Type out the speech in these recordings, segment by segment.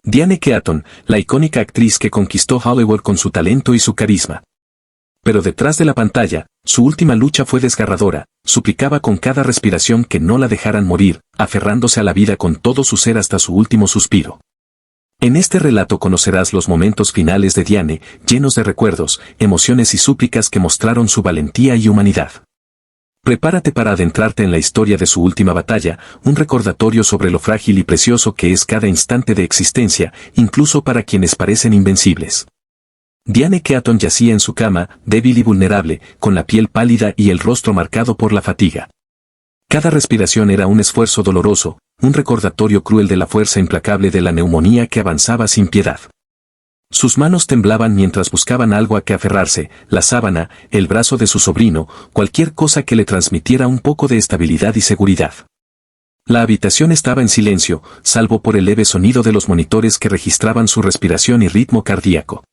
Diane Keaton, la icónica actriz que conquistó Hollywood con su talento y su carisma. Pero detrás de la pantalla, su última lucha fue desgarradora, suplicaba con cada respiración que no la dejaran morir, aferrándose a la vida con todo su ser hasta su último suspiro. En este relato conocerás los momentos finales de Diane, llenos de recuerdos, emociones y súplicas que mostraron su valentía y humanidad. Prepárate para adentrarte en la historia de su última batalla, un recordatorio sobre lo frágil y precioso que es cada instante de existencia, incluso para quienes parecen invencibles. Diane Keaton yacía en su cama, débil y vulnerable, con la piel pálida y el rostro marcado por la fatiga. Cada respiración era un esfuerzo doloroso, un recordatorio cruel de la fuerza implacable de la neumonía que avanzaba sin piedad. Sus manos temblaban mientras buscaban algo a que aferrarse, la sábana, el brazo de su sobrino, cualquier cosa que le transmitiera un poco de estabilidad y seguridad. La habitación estaba en silencio, salvo por el leve sonido de los monitores que registraban su respiración y ritmo cardíaco.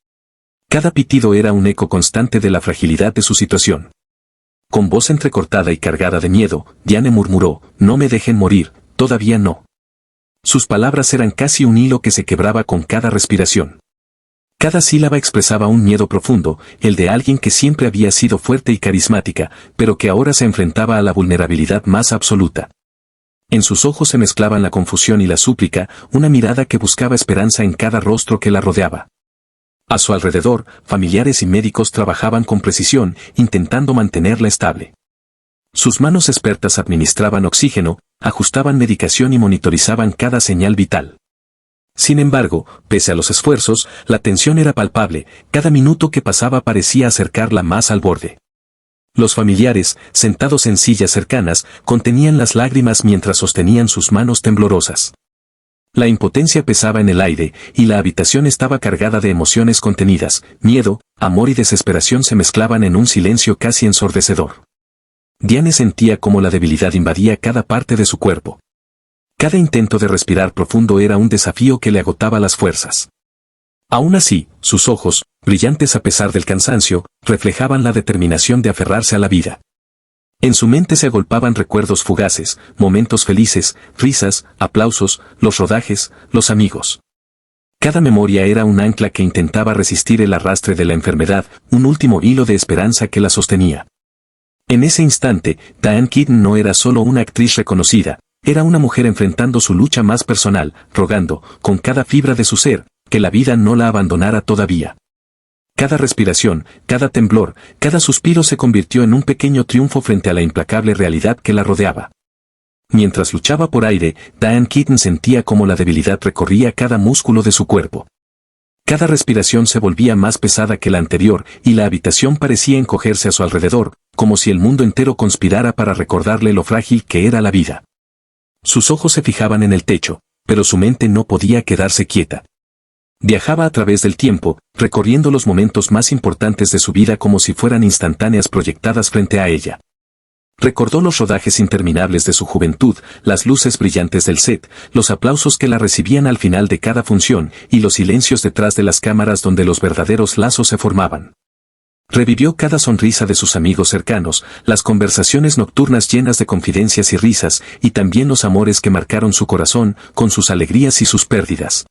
Cada pitido era un eco constante de la fragilidad de su situación. Con voz entrecortada y cargada de miedo, Diane murmuró, «No me dejen morir, todavía no». Sus palabras eran casi un hilo que se quebraba con cada respiración. Cada sílaba expresaba un miedo profundo, el de alguien que siempre había sido fuerte y carismática, pero que ahora se enfrentaba a la vulnerabilidad más absoluta. En sus ojos se mezclaban la confusión y la súplica, una mirada que buscaba esperanza en cada rostro que la rodeaba. A su alrededor, familiares y médicos trabajaban con precisión, intentando mantenerla estable. Sus manos expertas administraban oxígeno, ajustaban medicación y monitorizaban cada señal vital. Sin embargo, pese a los esfuerzos, la tensión era palpable, cada minuto que pasaba parecía acercarla más al borde. Los familiares, sentados en sillas cercanas, contenían las lágrimas mientras sostenían sus manos temblorosas. La impotencia pesaba en el aire, y la habitación estaba cargada de emociones contenidas, miedo, amor y desesperación se mezclaban en un silencio casi ensordecedor. Diane sentía cómo la debilidad invadía cada parte de su cuerpo. Cada intento de respirar profundo era un desafío que le agotaba las fuerzas. Aún así, sus ojos, brillantes a pesar del cansancio, reflejaban la determinación de aferrarse a la vida. En su mente se agolpaban recuerdos fugaces, momentos felices, risas, aplausos, los rodajes, los amigos. Cada memoria era un ancla que intentaba resistir el arrastre de la enfermedad, un último hilo de esperanza que la sostenía. En ese instante, Diane Keaton no era solo una actriz reconocida, era una mujer enfrentando su lucha más personal, rogando, con cada fibra de su ser, que la vida no la abandonara todavía. Cada respiración, cada temblor, cada suspiro se convirtió en un pequeño triunfo frente a la implacable realidad que la rodeaba. Mientras luchaba por aire, Diane Keaton sentía cómo la debilidad recorría cada músculo de su cuerpo. Cada respiración se volvía más pesada que la anterior, y la habitación parecía encogerse a su alrededor, como si el mundo entero conspirara para recordarle lo frágil que era la vida. Sus ojos se fijaban en el techo, pero su mente no podía quedarse quieta. Viajaba a través del tiempo, recorriendo los momentos más importantes de su vida como si fueran instantáneas proyectadas frente a ella. Recordó los rodajes interminables de su juventud, las luces brillantes del set, los aplausos que la recibían al final de cada función, y los silencios detrás de las cámaras donde los verdaderos lazos se formaban. Revivió cada sonrisa de sus amigos cercanos, las conversaciones nocturnas llenas de confidencias y risas, y también los amores que marcaron su corazón, con sus alegrías y sus pérdidas.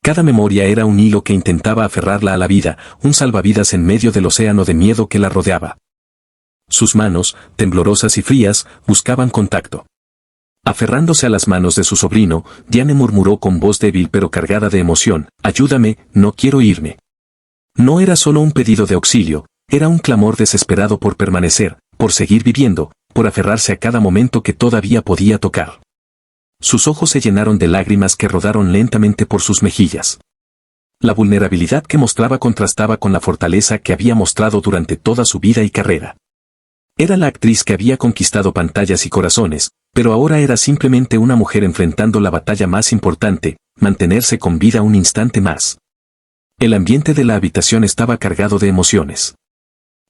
Cada memoria era un hilo que intentaba aferrarla a la vida, un salvavidas en medio del océano de miedo que la rodeaba. Sus manos, temblorosas y frías, buscaban contacto. Aferrándose a las manos de su sobrino, Diane murmuró con voz débil pero cargada de emoción, «Ayúdame, no quiero irme». No era solo un pedido de auxilio, era un clamor desesperado por permanecer, por seguir viviendo, por aferrarse a cada momento que todavía podía tocar. Sus ojos se llenaron de lágrimas que rodaron lentamente por sus mejillas. La vulnerabilidad que mostraba contrastaba con la fortaleza que había mostrado durante toda su vida y carrera. Era la actriz que había conquistado pantallas y corazones, pero ahora era simplemente una mujer enfrentando la batalla más importante, mantenerse con vida un instante más. El ambiente de la habitación estaba cargado de emociones.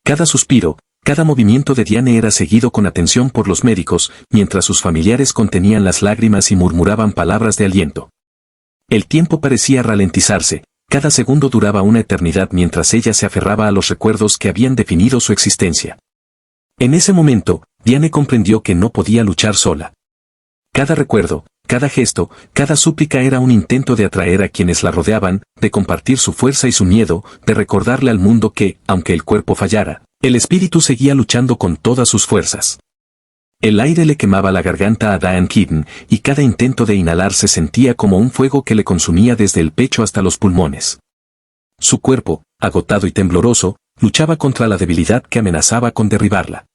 Cada suspiro, cada movimiento de Diane era seguido con atención por los médicos, mientras sus familiares contenían las lágrimas y murmuraban palabras de aliento. El tiempo parecía ralentizarse, cada segundo duraba una eternidad mientras ella se aferraba a los recuerdos que habían definido su existencia. En ese momento, Diane comprendió que no podía luchar sola. Cada recuerdo, cada gesto, cada súplica era un intento de atraer a quienes la rodeaban, de compartir su fuerza y su miedo, de recordarle al mundo que, aunque el cuerpo fallara, el espíritu seguía luchando con todas sus fuerzas. El aire le quemaba la garganta a Diane Keaton, y cada intento de inhalar se sentía como un fuego que le consumía desde el pecho hasta los pulmones. Su cuerpo, agotado y tembloroso, luchaba contra la debilidad que amenazaba con derribarla.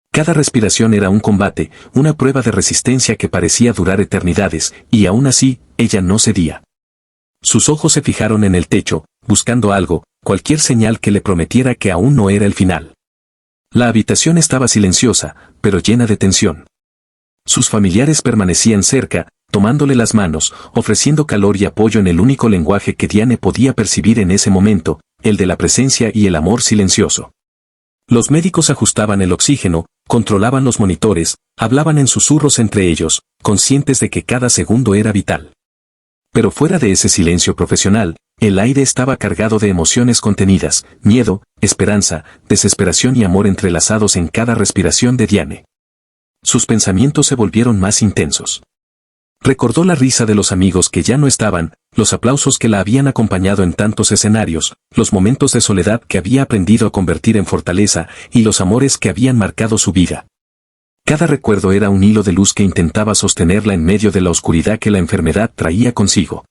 Cada respiración era un combate, una prueba de resistencia que parecía durar eternidades, y aún así, ella no cedía. Sus ojos se fijaron en el techo, buscando algo, cualquier señal que le prometiera que aún no era el final. La habitación estaba silenciosa, pero llena de tensión. Sus familiares permanecían cerca, tomándole las manos, ofreciendo calor y apoyo en el único lenguaje que Diane podía percibir en ese momento, el de la presencia y el amor silencioso. Los médicos ajustaban el oxígeno, controlaban los monitores, hablaban en susurros entre ellos, conscientes de que cada segundo era vital. Pero fuera de ese silencio profesional, el aire estaba cargado de emociones contenidas, miedo, esperanza, desesperación y amor entrelazados en cada respiración de Diane. Sus pensamientos se volvieron más intensos. Recordó la risa de los amigos que ya no estaban, los aplausos que la habían acompañado en tantos escenarios, los momentos de soledad que había aprendido a convertir en fortaleza y los amores que habían marcado su vida. Cada recuerdo era un hilo de luz que intentaba sostenerla en medio de la oscuridad que la enfermedad traía consigo.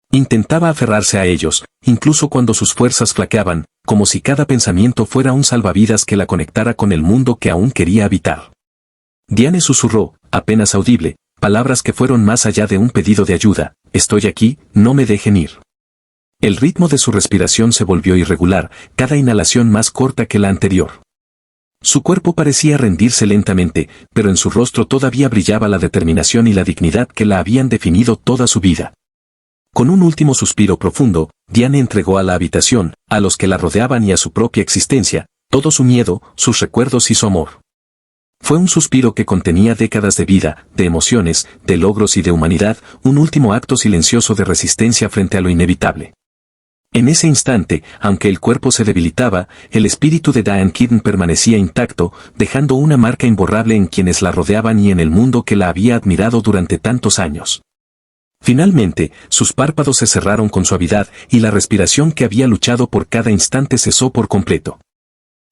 Intentaba aferrarse a ellos, incluso cuando sus fuerzas flaqueaban, como si cada pensamiento fuera un salvavidas que la conectara con el mundo que aún quería habitar. Diane susurró, apenas audible, palabras que fueron más allá de un pedido de ayuda: estoy aquí, no me dejen ir. El ritmo de su respiración se volvió irregular, cada inhalación más corta que la anterior. Su cuerpo parecía rendirse lentamente, pero en su rostro todavía brillaba la determinación y la dignidad que la habían definido toda su vida. Con un último suspiro profundo, Diane entregó a la habitación, a los que la rodeaban y a su propia existencia, todo su miedo, sus recuerdos y su amor. Fue un suspiro que contenía décadas de vida, de emociones, de logros y de humanidad, un último acto silencioso de resistencia frente a lo inevitable. En ese instante, aunque el cuerpo se debilitaba, el espíritu de Diane Keaton permanecía intacto, dejando una marca imborrable en quienes la rodeaban y en el mundo que la había admirado durante tantos años. Finalmente, sus párpados se cerraron con suavidad y la respiración que había luchado por cada instante cesó por completo.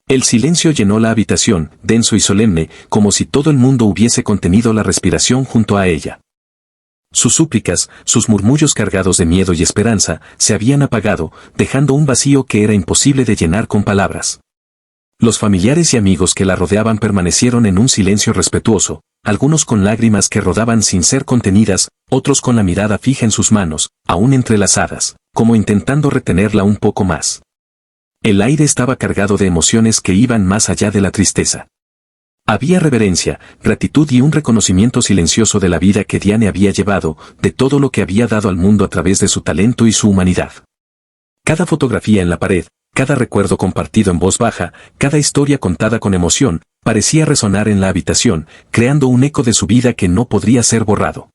El silencio llenó la habitación, denso y solemne, como si todo el mundo hubiese contenido la respiración junto a ella. Sus súplicas, sus murmullos cargados de miedo y esperanza, se habían apagado, dejando un vacío que era imposible de llenar con palabras. Los familiares y amigos que la rodeaban permanecieron en un silencio respetuoso, algunos con lágrimas que rodaban sin ser contenidas, otros con la mirada fija en sus manos, aún entrelazadas, como intentando retenerla un poco más. El aire estaba cargado de emociones que iban más allá de la tristeza. Había reverencia, gratitud y un reconocimiento silencioso de la vida que Diane había llevado, de todo lo que había dado al mundo a través de su talento y su humanidad. Cada fotografía en la pared, cada recuerdo compartido en voz baja, cada historia contada con emoción, parecía resonar en la habitación, creando un eco de su vida que no podría ser borrado.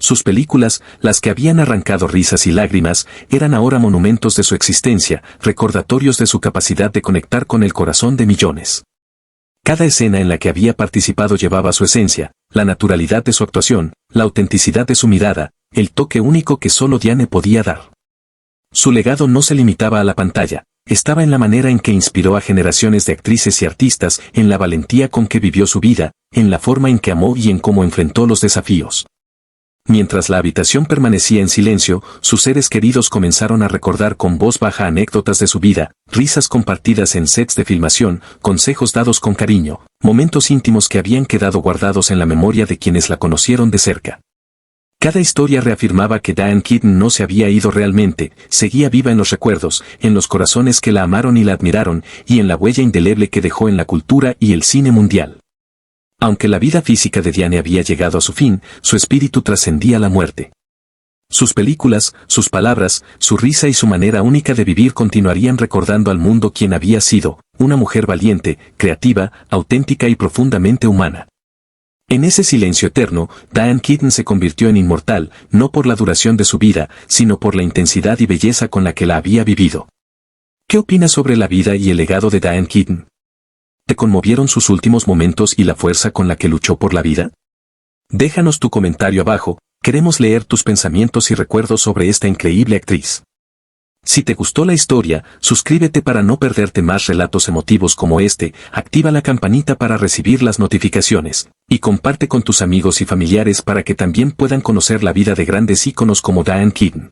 Sus películas, las que habían arrancado risas y lágrimas, eran ahora monumentos de su existencia, recordatorios de su capacidad de conectar con el corazón de millones. Cada escena en la que había participado llevaba su esencia, la naturalidad de su actuación, la autenticidad de su mirada, el toque único que solo Diane podía dar. Su legado no se limitaba a la pantalla, estaba en la manera en que inspiró a generaciones de actrices y artistas, en la valentía con que vivió su vida, en la forma en que amó y en cómo enfrentó los desafíos. Mientras la habitación permanecía en silencio, sus seres queridos comenzaron a recordar con voz baja anécdotas de su vida, risas compartidas en sets de filmación, consejos dados con cariño, momentos íntimos que habían quedado guardados en la memoria de quienes la conocieron de cerca. Cada historia reafirmaba que Diane Keaton no se había ido realmente, seguía viva en los recuerdos, en los corazones que la amaron y la admiraron, y en la huella indeleble que dejó en la cultura y el cine mundial. Aunque la vida física de Diane había llegado a su fin, su espíritu trascendía la muerte. Sus películas, sus palabras, su risa y su manera única de vivir continuarían recordando al mundo quién había sido, una mujer valiente, creativa, auténtica y profundamente humana. En ese silencio eterno, Diane Keaton se convirtió en inmortal, no por la duración de su vida, sino por la intensidad y belleza con la que la había vivido. ¿Qué opinas sobre la vida y el legado de Diane Keaton? ¿Te conmovieron sus últimos momentos y la fuerza con la que luchó por la vida? Déjanos tu comentario abajo, queremos leer tus pensamientos y recuerdos sobre esta increíble actriz. Si te gustó la historia, suscríbete para no perderte más relatos emotivos como este, activa la campanita para recibir las notificaciones, y comparte con tus amigos y familiares para que también puedan conocer la vida de grandes íconos como Diane Keaton.